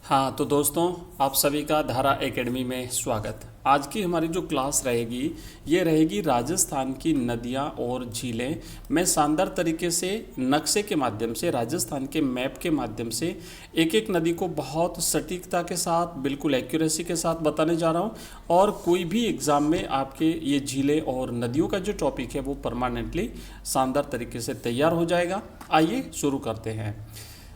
हाँ तो दोस्तों, आप सभी का धारा एकेडमी में स्वागत। आज की हमारी जो क्लास रहेगी ये रहेगी राजस्थान की नदियाँ और झीलें। मैं शानदार तरीके से नक्शे के माध्यम से, राजस्थान के मैप के माध्यम से एक एक नदी को बहुत सटीकता के साथ, बिल्कुल एक्यूरेसी के साथ बताने जा रहा हूँ। और कोई भी एग्ज़ाम में आपके ये झीलें और नदियों का जो टॉपिक है वो परमानेंटली शानदार तरीके से तैयार हो जाएगा। आइए शुरू करते हैं।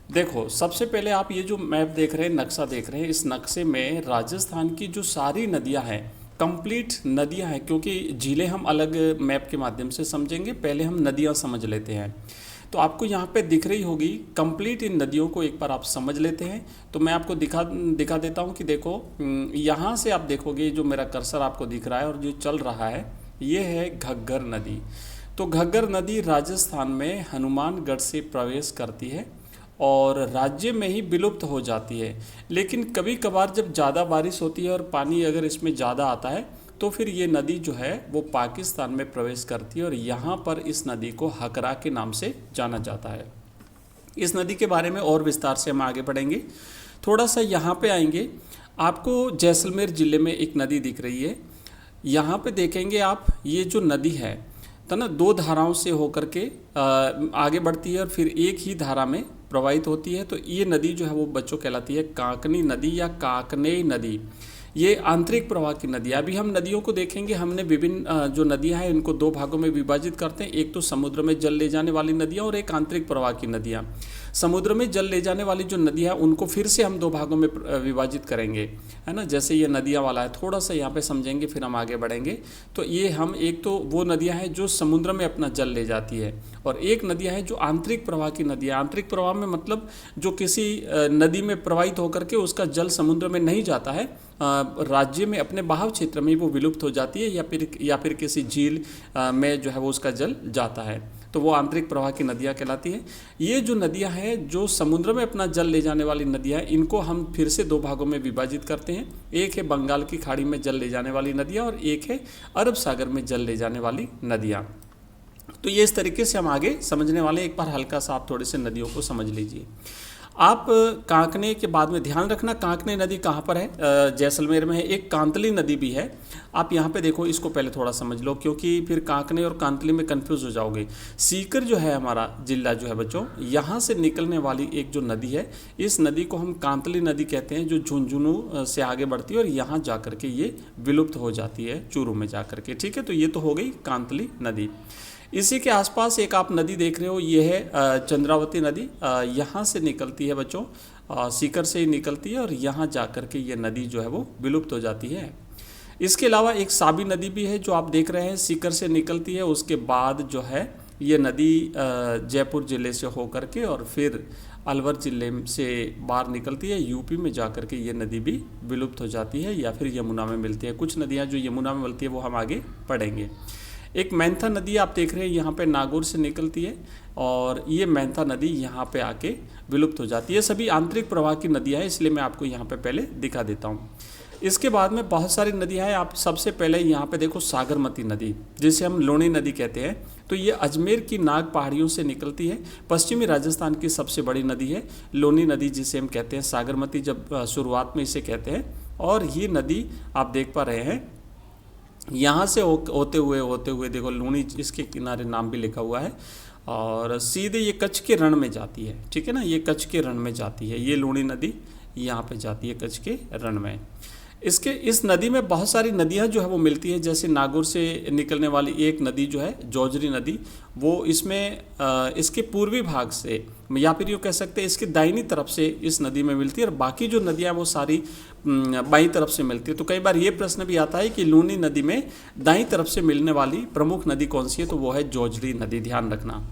देखो, सबसे पहले आप ये जो मैप देख रहे हैं, नक्शा देख रहे हैं, इस नक्शे में राजस्थान की जो सारी नदियां हैं, कंप्लीट नदियां हैं, क्योंकि झीलें हम अलग मैप के माध्यम से समझेंगे, पहले हम नदियां समझ लेते हैं। तो आपको यहाँ पे दिख रही होगी कंप्लीट इन नदियों को, एक बार आप समझ लेते हैं। तो मैं आपको दिखा दिखा देता हूँ कि देखो, यहाँ से आप देखोगे जो मेरा कर्सर आपको दिख रहा है और जो चल रहा है ये है घग्गर नदी। तो घग्गर नदी राजस्थान में हनुमानगढ़ से प्रवेश करती है और राज्य में ही विलुप्त हो जाती है। लेकिन कभी कभार जब ज़्यादा बारिश होती है और पानी अगर इसमें ज़्यादा आता है तो फिर ये नदी जो है वो पाकिस्तान में प्रवेश करती है और यहाँ पर इस नदी को हकरा के नाम से जाना जाता है। इस नदी के बारे में और विस्तार से हम आगे बढ़ेंगे। थोड़ा सा यहाँ पे आएंगे, आपको जैसलमेर ज़िले में एक नदी दिख रही है। यहाँ पे देखेंगे आप, ये जो नदी है तो ना दो धाराओं से होकर के आगे बढ़ती है और फिर एक ही धारा में प्रवाहित होती है। तो ये नदी जो है वो बच्चों कहलाती है काकनी नदी या काकनेय नदी। ये आंतरिक प्रवाह की नदी। अभी हम नदियों को देखेंगे, हमने विभिन्न जो नदियां हैं इनको दो भागों में विभाजित करते हैं। एक तो समुद्र में जल ले जाने वाली नदियां और एक आंतरिक प्रवाह की नदियां। समुद्र में जल ले जाने वाली जो नदियां हैं उनको फिर से हम दो भागों में विभाजित करेंगे, है ना। जैसे ये नदियां वाला है, थोड़ा सा यहाँ पे समझेंगे फिर हम आगे बढ़ेंगे। तो ये हम एक तो वो नदियां हैं जो समुद्र में अपना जल ले जाती है और एक नदियां हैं जो आंतरिक प्रवाह की नदियां। आंतरिक प्रवाह में मतलब जो किसी नदी में प्रवाहित होकर के उसका जल समुद्र में नहीं जाता है, राज्य में अपने बहाव क्षेत्र में वो विलुप्त हो जाती है या फिर किसी झील में जो है वो उसका जल जाता है, तो वो आंतरिक प्रवाह की नदियाँ कहलाती हैं। ये जो नदियाँ हैं जो समुद्र में अपना जल ले जाने वाली नदियाँ हैं, इनको हम फिर से दो भागों में विभाजित करते हैं। एक है बंगाल की खाड़ी में जल ले जाने वाली नदियाँ और एक है अरब सागर में जल ले जाने वाली नदियाँ। तो ये इस तरीके से हम आगे समझने वाले हैं। एक बार हल्का सा आप थोड़े से नदियों को समझ लीजिए। आप कांकने के बाद में ध्यान रखना, कांकने नदी कहाँ पर है, जैसलमेर में है। एक कांतली नदी भी है। आप यहाँ पे देखो, इसको पहले थोड़ा समझ लो क्योंकि फिर कांकने और कांतली में कंफ्यूज हो जाओगे। सीकर जो है हमारा जिला जो है बच्चों, यहाँ से निकलने वाली एक जो नदी है, इस नदी को हम कांतली नदी कहते हैं, जो झुंझुनू से आगे बढ़ती है और यहाँ जा करके ये विलुप्त हो जाती है चूरू में जा करके। ठीक है, तो ये तो हो गई कांतली नदी। इसी के आसपास एक आप नदी देख रहे हो, ये है चंद्रावती नदी। यहाँ से निकलती है बच्चों, सीकर से ही निकलती है और यहाँ जा कर के ये नदी जो है वो विलुप्त हो जाती है। इसके अलावा एक साबी नदी भी है जो आप देख रहे हैं, सीकर से निकलती है। उसके बाद जो है ये नदी जयपुर ज़िले से होकर के और फिर अलवर ज़िले से बाहर निकलती है, यूपी में जा कर के ये नदी भी विलुप्त हो जाती है या फिर यमुना में मिलती है। कुछ नदियाँ जो यमुना में मिलती है वो हम आगे पढ़ेंगे। एक मैंथा नदी आप देख रहे हैं, यहाँ पे नागौर से निकलती है और ये मैंथा नदी यहाँ पे आके विलुप्त हो जाती है। सभी आंतरिक प्रवाह की नदियाँ हैं, इसलिए मैं आपको यहाँ पे पहले दिखा देता हूँ। इसके बाद में बहुत सारी नदियाँ हैं। आप सबसे पहले यहाँ पे देखो सागरमती नदी, जिसे हम लूणी नदी कहते हैं। तो ये अजमेर की नाग पहाड़ियों से निकलती है, पश्चिमी राजस्थान की सबसे बड़ी नदी है लूणी नदी, जिसे हम कहते हैं सागरमती जब शुरुआत में इसे कहते हैं। और ये नदी आप देख पा रहे हैं, यहाँ से होते हुए देखो लूणी इसके किनारे नाम भी लिखा हुआ है और सीधे ये कच्छ के रण में जाती है। ठीक है ना, ये कच्छ के रण में जाती है, ये लूणी नदी यहाँ पे जाती है कच्छ के रण में। इस नदी में बहुत सारी नदियाँ जो है वो मिलती है। जैसे नागौर से निकलने वाली एक नदी जो है जोजरी नदी, वो इसमें इसके पूर्वी भाग से या फिर यूँ कह सकते हैं इसकी दाहिनी तरफ से इस नदी में मिलती है और बाकी जो नदियाँ वो सारी बाईं तरफ से मिलती है। तो कई बार ये प्रश्न भी आता है कि लूनी नदी में दाईं तरफ से मिलने वाली प्रमुख नदी कौन सी है, तो वो है जोजरी नदी, ध्यान रखना।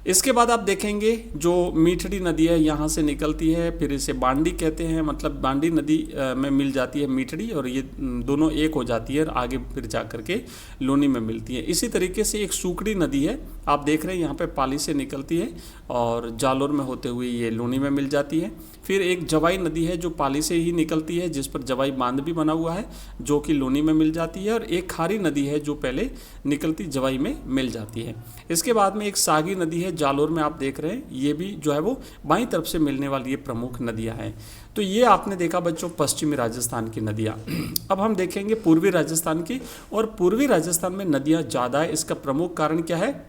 इसके बाद आप देखेंगे जो मीठड़ी नदी है यहाँ से निकलती है, फिर इसे बांडी कहते हैं, मतलब बांडी नदी में मिल जाती है मीठड़ी और ये दोनों एक हो जाती है और आगे फिर जा कर के लूनी में मिलती है। इसी तरीके से एक सूकड़ी नदी है, आप देख रहे हैं यहाँ पे पाली से निकलती है और जालोर में होते हुए ये लूनी में मिल जाती है। फिर एक जवाई नदी है जो पाली से ही निकलती है, जिस पर जवाई बांध भी बना हुआ है, जो कि लूनी में मिल जाती है। और एक खारी नदी है जो पहले निकलती जवाई में मिल जाती है। इसके बाद में एक सागी नदी है, जालोर में आप देख रहे हैं, ये भी जो है वो बाईं तरफ से मिलने वाली ये प्रमुख नदियाँ हैं। तो ये आपने देखा बच्चों पश्चिमी राजस्थान की नदियाँ। अब हम देखेंगे पूर्वी राजस्थान की, और पूर्वी राजस्थान में नदियाँ ज़्यादा है। इसका प्रमुख कारण क्या है?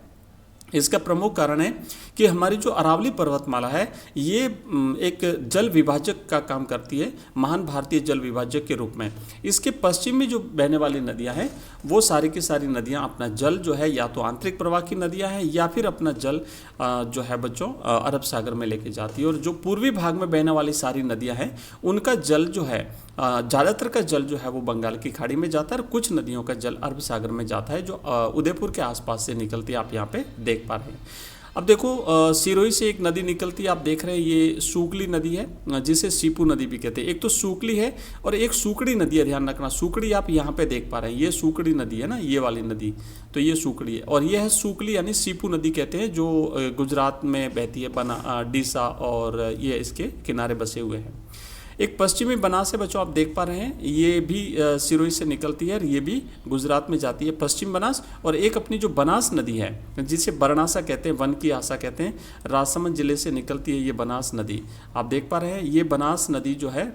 इसका प्रमुख कारण है कि हमारी जो अरावली पर्वतमाला है ये एक जल विभाजक का काम करती है, महान भारतीय जल विभाजक के रूप में। इसके पश्चिम में जो बहने वाली नदियां हैं वो सारी की सारी नदियां अपना जल जो है या तो आंतरिक प्रवाह की नदियां हैं या फिर अपना जल जो है बच्चों अरब सागर में लेके जाती है। और जो पूर्वी भाग में बहने वाली सारी नदियाँ हैं उनका जल जो है ज़्यादातर का जल जो है वो बंगाल की खाड़ी में जाता है, और कुछ नदियों का जल अरब सागर में जाता है जो उदयपुर के आसपास से निकलती है, आप यहाँ पे देख पा रहे हैं। अब देखो सिरोही से एक नदी निकलती है, आप देख रहे हैं ये सूकली नदी है जिसे सीपू नदी भी कहते हैं। एक तो सूकली है और एक सूकड़ी नदी है, ध्यान रखना। सूकड़ी आप यहाँ पे देख पा रहे हैं, ये सूकड़ी नदी है ना, ये वाली नदी, तो ये सूकड़ी है। और ये है सूकली यानी सीपू नदी कहते हैं, जो गुजरात में बहती है, बना डीसा और ये इसके किनारे बसे हुए हैं। एक पश्चिमी बनास है बच्चों, आप देख पा रहे हैं, ये भी सिरोही से निकलती है और ये भी गुजरात में जाती है, पश्चिम बनास। और एक अपनी जो बनास नदी है जिसे बरनासा कहते हैं, वन की आशा कहते हैं, राजसमंद जिले से निकलती है ये बनास नदी। आप देख पा रहे हैं ये बनास नदी जो है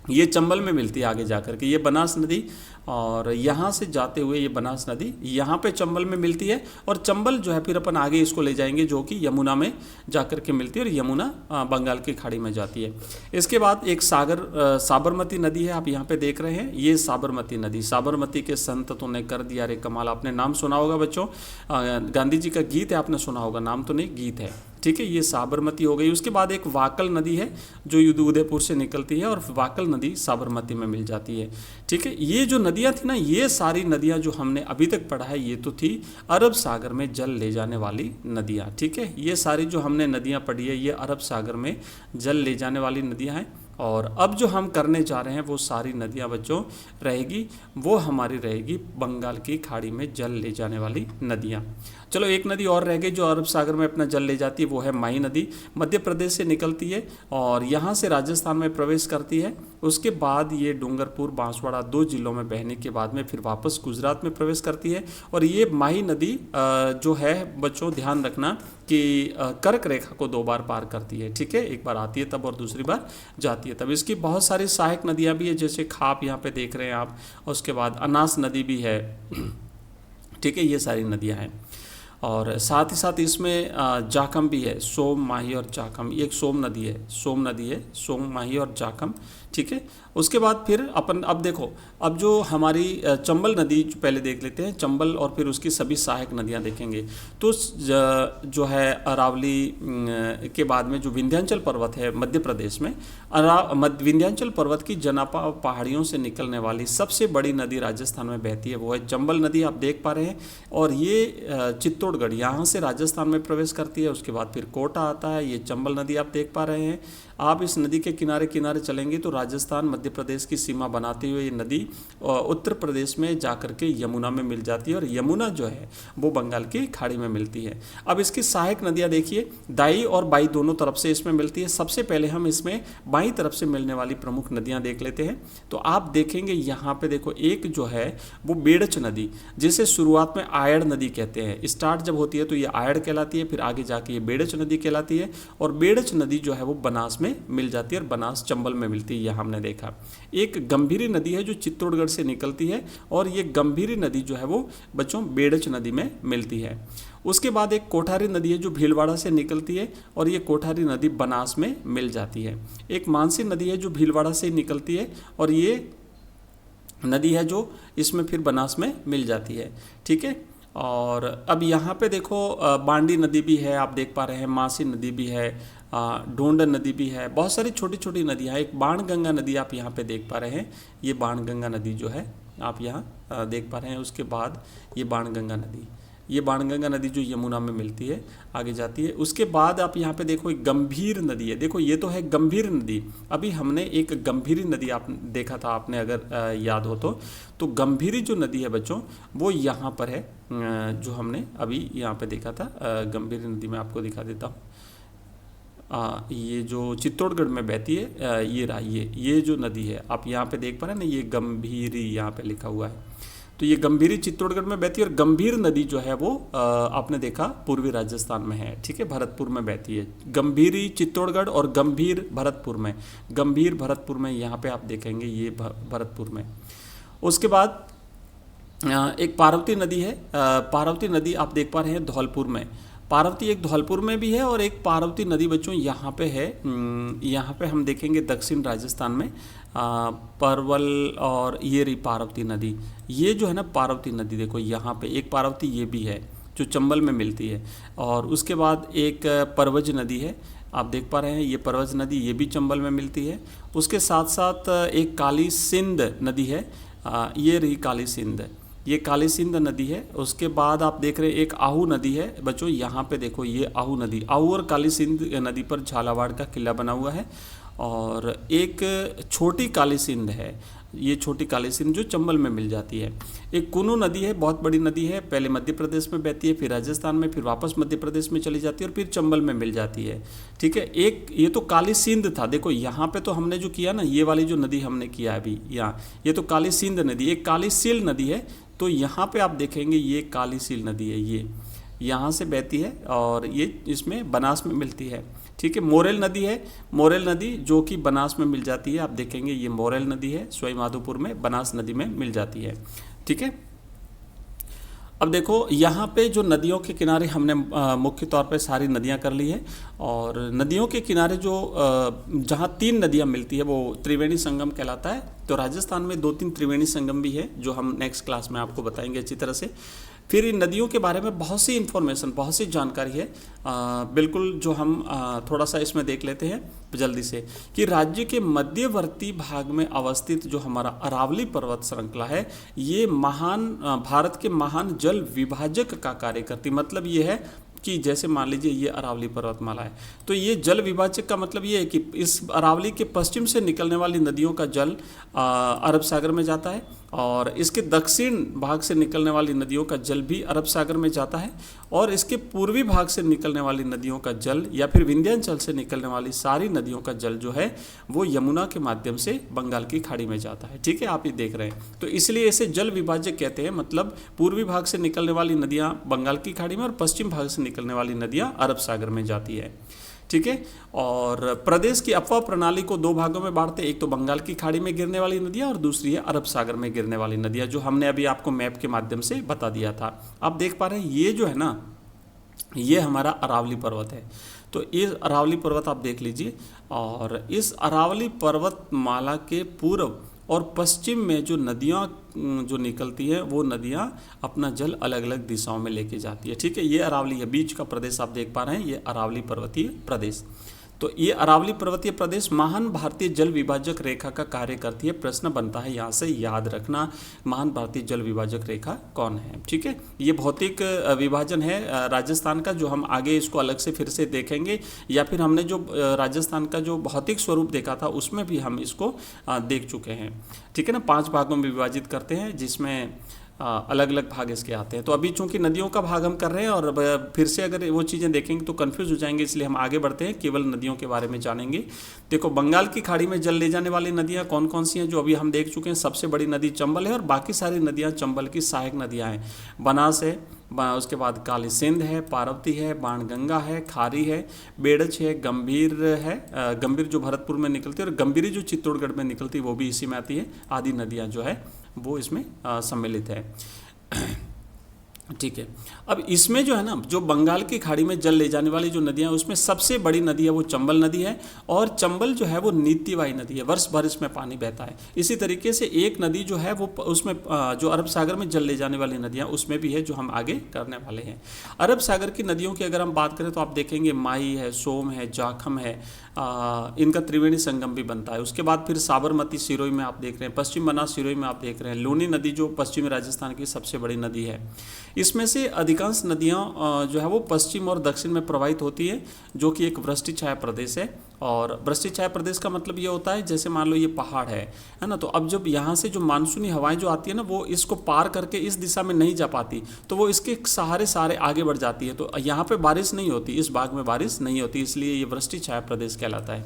ये चंबल में मिलती है आगे जाकर के, ये बनास नदी। और यहाँ से जाते हुए ये बनास नदी यहाँ पे चंबल में मिलती है, और चंबल जो है फिर अपन आगे इसको ले जाएंगे जो कि यमुना में जाकर के मिलती है, और यमुना बंगाल की खाड़ी में जाती है। इसके बाद एक साबरमती नदी है, आप यहाँ पे देख रहे हैं, ये साबरमती नदी। साबरमती के संतों ने कर दिया रे कमाल, आपने नाम सुना होगा बच्चों, गांधी जी का गीत है, आपने सुना होगा, नाम तो नहीं, गीत है, ठीक है। ये साबरमती हो गई। उसके बाद एक वाकल नदी है जो उदयपुर से निकलती है, और वाकल नदी साबरमती में मिल जाती है, ठीक है। ये जो नदियाँ थी ना, ये सारी नदियाँ जो हमने अभी तक पढ़ा है ये तो थी अरब सागर में जल ले जाने वाली नदियाँ, ठीक है। ये सारी जो हमने नदियाँ पढ़ी है ये अरब सागर में जल ले जाने वाली नदियाँ हैं। और अब जो हम करने जा रहे हैं वो सारी नदियाँ बच्चों रहेगी, वो हमारी रहेगी बंगाल की खाड़ी में जल ले जाने वाली नदियाँ। चलो एक नदी और रह गई जो अरब सागर में अपना जल ले जाती है, वो है माही नदी। मध्य प्रदेश से निकलती है और यहाँ से राजस्थान में प्रवेश करती है। उसके बाद ये डूंगरपुर, बांसवाड़ा 2 जिलों में बहने के बाद में फिर वापस गुजरात में प्रवेश करती है। और ये माही नदी जो है बच्चों ध्यान रखना कि कर्क रेखा को 2 बार पार करती है, ठीक है। एक बार आती है तब और दूसरी बार जाती है तब। इसकी बहुत सारी सहायक नदियाँ भी है, जैसे खाप यहाँ पे देख रहे हैं आप, उसके बाद अनास नदी भी है, ठीक है। ये सारी नदियाँ हैं। और साथ ही साथ इसमें जाखम भी है, सोम, माही और जाखम। ये एक सोम नदी है, सोम, माही और जाखम, ठीक है। उसके बाद फिर अपन अब देखो, अब जो हमारी चंबल नदी पहले देख लेते हैं, चंबल, और फिर उसकी सभी सहायक नदियां देखेंगे। तो जो है अरावली के बाद में जो विंध्याचल पर्वत है मध्य प्रदेश में, विंध्याचल पर्वत की जनापा पहाड़ियों से निकलने वाली सबसे बड़ी नदी राजस्थान में बहती है, वो है चंबल नदी, आप देख पा रहे हैं। और ये चित्तौड़गढ़ यहाँ से राजस्थान में प्रवेश करती है, उसके बाद फिर कोटा आता है। ये चंबल नदी आप देख पा रहे हैं। आप इस नदी के किनारे किनारे चलेंगे तो राजस्थान मध्य प्रदेश की सीमा बनाते हुए ये नदी उत्तर प्रदेश में जाकर के यमुना में मिल जाती है, और यमुना जो है वो बंगाल की खाड़ी में मिलती है। अब इसकी सहायक नदियाँ देखिए, दाई और बाई दोनों तरफ से इसमें मिलती है। सबसे पहले हम इसमें बाई तरफ से मिलने वाली प्रमुख नदियाँ देख लेते हैं। तो आप देखेंगे यहाँ पे देखो, एक जो है वो बेड़च नदी, जिसे शुरुआत में आयड़ नदी कहते हैं, स्टार्ट जब होती है तो ये आयड़ कहलाती है, फिर आगे जाके ये बेड़च नदी कहलाती है। और बेड़च नदी जो है वो बनास में मिल जाती है, और बनास चंबल में मिलती है, यह हमने देखा। एक गंभीरी नदी है जो चित्तौड़गढ़ से निकलती है, और ये गंभीरी नदी जो है वो बच्चों बेड़च नदी में मिलती है। उसके बाद एक कोठारी नदी है जो भीलवाड़ा से निकलती है, और ये कोठारी नदी बनास में मिल जाती है। एक मानसी नदी है जो भीलवाड़ा से निकलती है, और ये नदी है जो इसमें फिर बनास में मिल जाती है, ठीक है। और अब यहाँ पे देखो बांडी नदी भी है, आप देख पा रहे हैं, मासी नदी भी है, ढूंढ नदी भी है, बहुत सारी छोटी छोटी नदियाँ। एक बाणगंगा नदी आप यहाँ पे देख पा रहे हैं, ये बाणगंगा नदी जो है आप यहाँ देख पा रहे हैं। उसके बाद ये बाणगंगा नदी, ये बाणगंगा नदी जो यमुना में मिलती है आगे जाती है। उसके बाद आप यहाँ पे देखो एक गंभीर नदी है, देखो ये तो है गंभीर नदी। अभी हमने एक गंभीरी नदी आप देखा था, आपने अगर याद हो तो गंभीरी जो नदी है बच्चों वो यहाँ पर है, जो हमने अभी यहाँ पे देखा था। गंभीरी नदी मैं आपको दिखा देता हूँ। ये जो चित्तौड़गढ़ में बहती है, ये रहा ये जो नदी है आप यहाँ पे देख पा रहे हैं ना, ये गंभीरी यहाँ पे लिखा हुआ है। तो ये गंभीरी चित्तौड़गढ़ में बहती है और गंभीर नदी जो है वो आपने देखा पूर्वी राजस्थान में है, ठीक है, भरतपुर में बहती है। गंभीरी चित्तौड़गढ़ और गंभीर भरतपुर में, गंभीर भरतपुर में यहाँ पे आप देखेंगे ये भरतपुर में। उसके बाद एक पार्वती नदी है, पार्वती नदी आप देख पा रहे हैं धौलपुर में। पार्वती एक धौलपुर में भी है और एक पार्वती नदी बच्चों यहाँ पे है, यहाँ पे हम देखेंगे दक्षिण राजस्थान में परवल, और ये रही पार्वती नदी। ये जो है ना पार्वती नदी, देखो यहाँ पे एक पार्वती ये भी है जो चंबल में मिलती है। और उसके बाद एक परवज नदी है, आप देख पा रहे हैं ये परवज नदी, ये भी चंबल में मिलती है। उसके साथ साथ एक काली सिंध नदी है, ये रही काली सिंध, ये काली सिंध नदी है। उसके बाद आप देख रहे हैं एक आहू नदी है बच्चों, यहाँ पे देखो ये आहू नदी, आहू और काली सिंध नदी पर झालावाड़ का किला बना हुआ है। और एक छोटी काली सिंध है, ये छोटी काली सिंध जो चंबल में मिल जाती है। एक कुनू नदी है, बहुत बड़ी नदी है, पहले मध्य प्रदेश में बहती है, फिर राजस्थान में, फिर वापस मध्य प्रदेश में चली जाती है और फिर चंबल में मिल जाती है, ठीक है। एक ये तो काली सिंध था, देखो यहाँ पे तो हमने जो किया ना, ये वाली जो नदी हमने किया अभी यहाँ, ये तो काली सिंध नदी। एक काली सील नदी है, तो यहाँ पे आप देखेंगे ये काली सील नदी है, ये यहाँ से बहती है और ये इसमें बनास में मिलती है, ठीक है। मोरेल नदी है, मोरेल नदी जो कि बनास में मिल जाती है, आप देखेंगे ये मोरेल नदी है, सवाई माधोपुर में बनास नदी में मिल जाती है, ठीक है। अब देखो यहाँ पे जो नदियों के किनारे हमने मुख्य तौर पे सारी नदियाँ कर ली है। और नदियों के किनारे जो जहाँ 3 नदियाँ मिलती है वो त्रिवेणी संगम कहलाता है। तो राजस्थान में 2-3 त्रिवेणी संगम भी है जो हम नेक्स्ट क्लास में आपको बताएंगे अच्छी तरह से। फिर इन नदियों के बारे में बहुत सी इन्फॉर्मेशन, बहुत सी जानकारी है, बिल्कुल जो हम थोड़ा सा इसमें देख लेते हैं जल्दी से, कि राज्य के मध्यवर्ती भाग में अवस्थित जो हमारा अरावली पर्वत श्रृंखला है, ये महान भारत के महान जल विभाजक का कार्य करती। मतलब ये है कि जैसे मान लीजिए ये अरावली पर्वतमाला है, तो ये जल विभाजक का मतलब ये है कि इस अरावली के पश्चिम से निकलने वाली नदियों का जल अरब सागर में जाता है और इसके दक्षिण भाग से निकलने वाली नदियों का जल भी अरब सागर में जाता है और इसके पूर्वी भाग से निकलने वाली नदियों का जल या फिर विंध्याचल से निकलने वाली सारी नदियों का जल जो है वो यमुना के माध्यम से बंगाल की खाड़ी में जाता है, ठीक है। आप ये देख रहे हैं, तो इसलिए इसे जल विभाजक कहते हैं। मतलब पूर्वी भाग से निकलने वाली नदियाँ बंगाल की खाड़ी में और पश्चिम भाग से निकलने वाली नदियाँ अरब सागर में जाती है, ठीक है। और प्रदेश की अपवा प्रणाली को 2 भागों में बांटते हैं, एक तो बंगाल की खाड़ी में गिरने वाली नदियाँ और दूसरी है अरब सागर में गिरने वाली नदियाँ, जो हमने अभी आपको मैप के माध्यम से बता दिया था। आप देख पा रहे हैं ये जो है ना, ये हमारा अरावली पर्वत है। तो ये अरावली पर्वत आप देख लीजिए, और इस अरावली पर्वतमाला के पूर्व और पश्चिम में जो नदियाँ जो निकलती है वो नदियाँ अपना जल अलग अलग दिशाओं में लेके जाती है, ठीक है। ये अरावली है, बीच का प्रदेश आप देख पा रहे हैं, ये अरावली पर्वतीय प्रदेश। तो ये अरावली पर्वतीय प्रदेश महान भारतीय जल विभाजक रेखा का कार्य करती है। प्रश्न बनता है यहाँ से, याद रखना महान भारतीय जल विभाजक रेखा कौन है, ठीक है। ये भौतिक विभाजन है राजस्थान का, जो हम आगे इसको अलग से फिर से देखेंगे, या फिर हमने जो राजस्थान का जो भौतिक स्वरूप देखा था उसमें भी हम इसको देख चुके हैं, ठीक है ना। 5 भागों में विभाजित करते हैं जिसमें अलग अलग भाग इसके आते हैं। तो अभी चूंकि नदियों का भाग हम कर रहे हैं और फिर से अगर वो चीज़ें देखेंगे तो कंफ्यूज हो जाएंगे, इसलिए हम आगे बढ़ते हैं, केवल नदियों के बारे में जानेंगे। देखो बंगाल की खाड़ी में जल ले जाने वाली नदियाँ कौन कौन सी हैं, जो अभी हम देख चुके हैं। सबसे बड़ी नदी चंबल है और बाकी सारी नदियाँ चंबल की सहायक नदियाँ हैं। बनास है, उसके बाद काली सिंध है, पार्वती है, बाणगंगा है, खारी है, बेड़च है, गंभीर है, गंभीर जो भरतपुर में निकलती है, और गंभीरी जो चित्तौड़गढ़ में निकलती है वो भी इसी में आती है। आदि नदियाँ जो है वो इसमें सम्मिलित है, ठीक है। अब इसमें जो है ना, जो बंगाल की खाड़ी में जल ले जाने वाली जो नदियाँ, उसमें सबसे बड़ी नदी है वो चंबल नदी है, और चंबल जो है वो नित्यवाही नदी है, वर्ष भर इसमें पानी बहता है। इसी तरीके से एक नदी जो है वो उसमें जो अरब सागर में जल ले जाने वाली नदियाँ उसमें भी है, जो हम आगे करने वाले हैं। अरब सागर की नदियों की अगर हम बात करें तो आप देखेंगे माही है, सोम है, जाखम है, इनका त्रिवेणी संगम भी बनता है। उसके बाद फिर साबरमती सिरोही में आप देख रहे हैं, पश्चिम बनास सिरोही में आप देख रहे हैं, लूनी नदी जो पश्चिमी राजस्थान की सबसे बड़ी नदी है। इसमें से अधिकांश नदियाँ जो है वो पश्चिम और दक्षिण में प्रवाहित होती है, जो कि एक वृष्टि छाया प्रदेश है। और वृष्टि छाया प्रदेश का मतलब ये होता है जैसे मान लो ये पहाड़ है ना, तो अब जब यहाँ से जो मानसूनी हवाएं जो आती है ना वो इसको पार करके इस दिशा में नहीं जा पाती, तो वो इसके सहारे सहारे आगे बढ़ जाती है, तो यहाँ पे बारिश नहीं होती, इस भाग में बारिश नहीं होती, इसलिए ये वृष्टि छाया प्रदेश कहलाता है।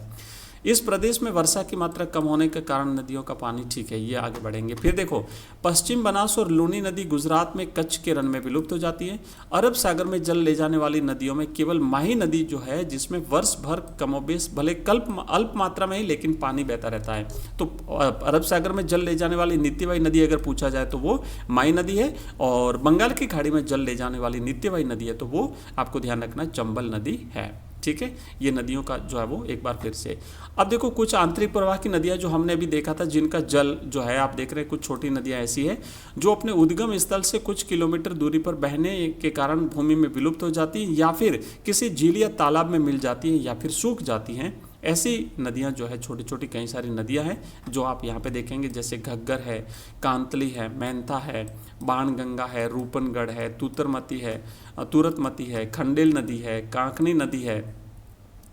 इस प्रदेश में वर्षा की मात्रा कम होने के कारण नदियों का पानी ठीक है, ये आगे बढ़ेंगे। फिर देखो, पश्चिम बनास और लूनी नदी गुजरात में कच्छ के रण में विलुप्त हो जाती है। अरब सागर में जल ले जाने वाली नदियों में केवल माही नदी जो है, जिसमें वर्ष भर कमोबेश भले अल्प मात्रा में ही लेकिन पानी बहता रहता है। तो अरब सागर में जल ले जाने वाली नित्यवाही नदी अगर पूछा जाए तो वो माही नदी है, और बंगाल की खाड़ी में जल ले जाने वाली नित्यवाही नदी है तो वो आपको ध्यान रखना चंबल नदी है। ठीक है, ये नदियों का जो है वो एक बार फिर से। अब देखो कुछ आंतरिक प्रवाह की नदियां जो हमने अभी देखा था, जिनका जल जो है आप देख रहे हैं, कुछ छोटी नदियां ऐसी है जो अपने उद्गम स्थल से कुछ किलोमीटर दूरी पर बहने के कारण भूमि में विलुप्त हो जाती हैं, या फिर किसी झील या तालाब में मिल जाती हैं, या फिर सूख जाती हैं। ऐसी नदियां जो है छोटी छोटी कई सारी नदियां हैं जो आप यहाँ पे देखेंगे, जैसे घग्गर है, कांतली है, मैंथा है, बाणगंगा है, रूपनगढ़ है, तूतरमती है, तुरतमती है, खंडेल नदी है, कांकनी नदी है,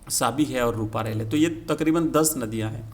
साबी है और रूपारेल है। तो ये तकरीबन 10 नदियां हैं।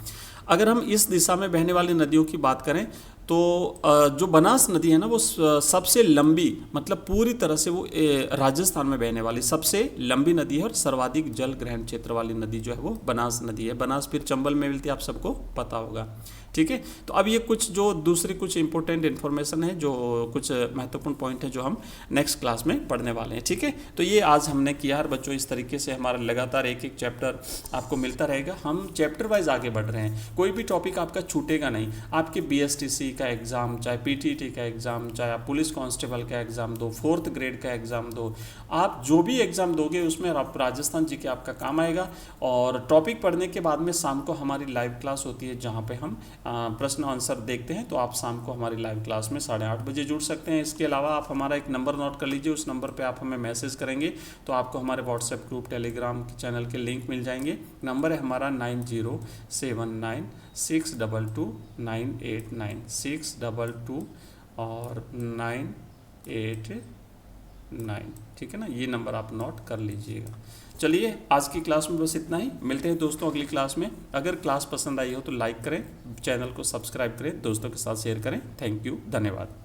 अगर हम इस दिशा में बहने वाली नदियों की बात करें तो जो बनास नदी है ना वो सबसे लंबी, मतलब पूरी तरह से वो राजस्थान में बहने वाली सबसे लंबी नदी है, और सर्वाधिक जल ग्रहण क्षेत्र वाली नदी जो है वो बनास नदी है। बनास फिर चंबल में मिलती है, आप सबको पता होगा। ठीक है, तो अब ये कुछ जो दूसरी कुछ इंपॉर्टेंट इन्फॉर्मेशन है, जो कुछ महत्वपूर्ण पॉइंट है जो हम नेक्स्ट क्लास में पढ़ने वाले हैं। ठीक है, तो ये आज हमने किया है बच्चों। इस तरीके से हमारा लगातार एक एक चैप्टर आपको मिलता रहेगा, हम चैप्टर वाइज आगे बढ़ रहे हैं, कोई भी टॉपिक आपका छूटेगा नहीं। आपके BSTC का एग्ज़ाम, चाहे PTT का एग्ज़ाम, चाहे आप पुलिस कांस्टेबल का एग्ज़ाम दो, 4th ग्रेड का एग्ज़ाम दो, आप जो भी एग्ज़ाम दोगे उसमें आप राजस्थान जी के आपका काम आएगा। और टॉपिक पढ़ने के बाद में शाम को हमारी लाइव क्लास होती है, जहाँ पे हम प्रश्न आंसर देखते हैं। तो आप शाम को हमारी लाइव क्लास में 8:30 बजे जुड़ सकते हैं। इसके अलावा आप हमारा एक नंबर नोट कर लीजिए, उस नंबर पे आप हमें मैसेज करेंगे तो आपको हमारे व्हाट्सएप ग्रुप, टेलीग्राम चैनल के लिंक मिल जाएंगे। नंबर है हमारा 9079622989, 622 और 989। ठीक है ना, ये नंबर आप नोट कर लीजिएगा। चलिए, आज की क्लास में बस इतना ही। मिलते हैं दोस्तों अगली क्लास में। अगर क्लास पसंद आई हो तो लाइक करें, चैनल को सब्सक्राइब करें, दोस्तों के साथ शेयर करें। थैंक यू, धन्यवाद।